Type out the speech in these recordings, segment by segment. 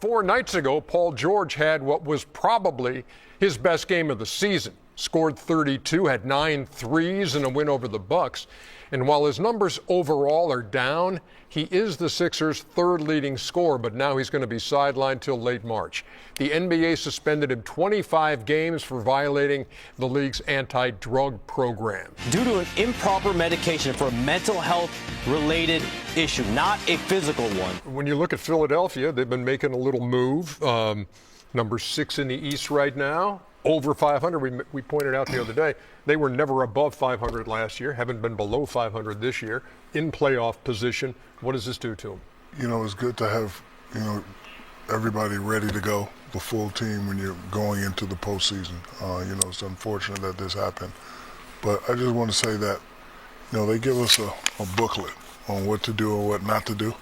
4 nights ago, Paul George had what was probably his best game of the season. Scored 32, had 9 threes and a win over the Bucks. And while his numbers overall are down, he is the Sixers' 3rd leading scorer, but now he's going to be sidelined till late March. The NBA suspended him 25 games for violating the league's anti-drug program. Due to an improper medication for a mental health-related issue, not a physical one. When you look at Philadelphia, they've been making a little move. Number 6 in the East right now. Over 500, we pointed out the other day. They were never above 500 last year, haven't been below 500 this year, in playoff position. What does this do to them? You know, it's good to have, everybody ready to go, the full team when you're going into the postseason. It's unfortunate that this happened. But I just want to say that, they give us a booklet on what to do and what not to do.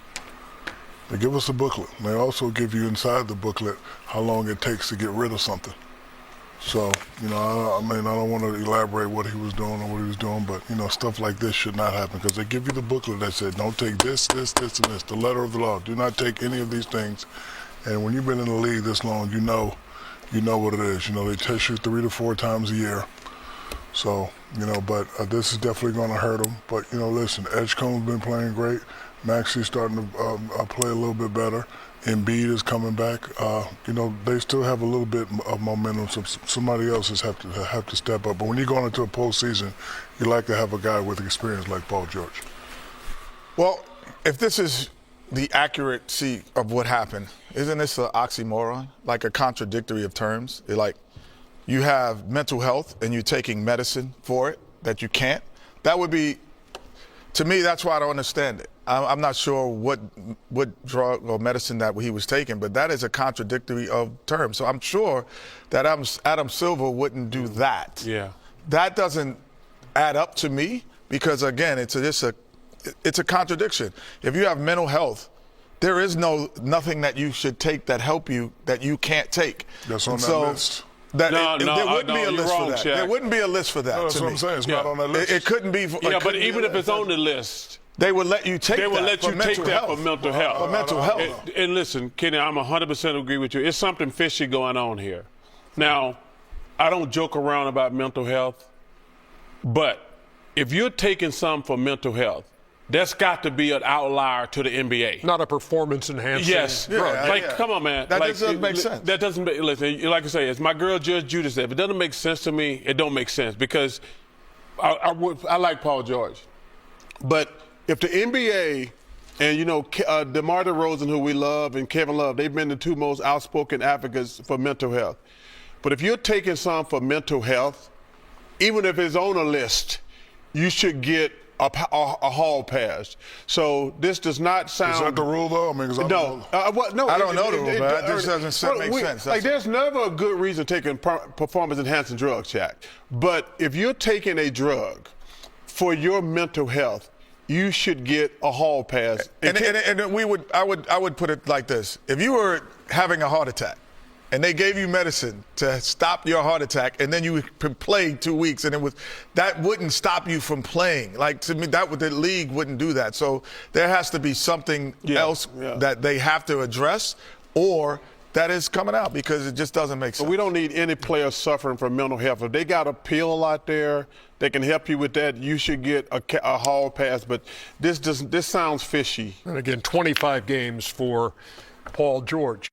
They give us a booklet. They also give you inside the booklet how long it takes to get rid of something. So, I don't want to elaborate what he was doing or what he was doing, but, stuff like this should not happen because they give you the booklet that said, don't take this, this, this, and this, the letter of the law. Do not take any of these things. And when you've been in the league this long, you know what it is. They test you 3 to 4 times a year. So, but this is definitely going to hurt them. But, listen, Edgecomb's been playing great. Maxi's starting to play a little bit better. Embiid is coming back. They still have a little bit of momentum, so somebody else have to step up. But when you're going into a postseason, you like to have a guy with experience like Paul George. Well, if this is the accuracy of what happened, isn't this an oxymoron, like a contradictory of terms? Like you have mental health and you're taking medicine for it that you can't. That would be, to me, that's why I don't understand it. I'm not sure what drug or medicine that he was taking, but that is a contradictory of terms. So I'm sure that Adam Silver wouldn't do that. Yeah. That doesn't add up to me because, again, it's a contradiction. If you have mental health, there is nothing that you should take that help you that you can't take. That's on that list. There wouldn't be a list for that. Shaq. There wouldn't be a list for that. No, that's what I'm saying. It's not on that list. It couldn't be. Yeah, but even if it's on the list, they would let you take that. They would let you take that for mental health. For mental health. And listen, Kenny, I'm 100% agree with you. It's something fishy going on here. Now, I don't joke around about mental health, but if you're taking some for mental health, that's got to be an outlier to the NBA. Not a performance enhancing. Yes. Come on, man. That doesn't make sense. That doesn't make, listen, like I say, as my girl Judge Judy said, if it doesn't make sense to me, it don't make sense because I like Paul George. But if the NBA and, DeMar DeRozan, who we love, and Kevin Love, they've been the 2 most outspoken advocates for mental health. But if you're taking some for mental health, even if it's on a list, you should get a hall pass. So this does not sound. Is that the rule, though? No. No, I don't know the rule, man. That just doesn't make sense. There's never a good reason taking performance-enhancing drugs, Shaq. But if you're taking a drug for your mental health, you should get a hall pass. And I would put it like this: if you were having a heart attack, and they gave you medicine to stop your heart attack, and then you played 2 weeks, and that wouldn't stop you from playing. Like, to me, the league wouldn't do that. So there has to be something else that they have to address, or that is coming out because it just doesn't make sense. But we don't need any players suffering from mental health. If they got a pill out there that can help you with that, you should get a hall pass. But this sounds fishy. And again, 25 games for Paul George.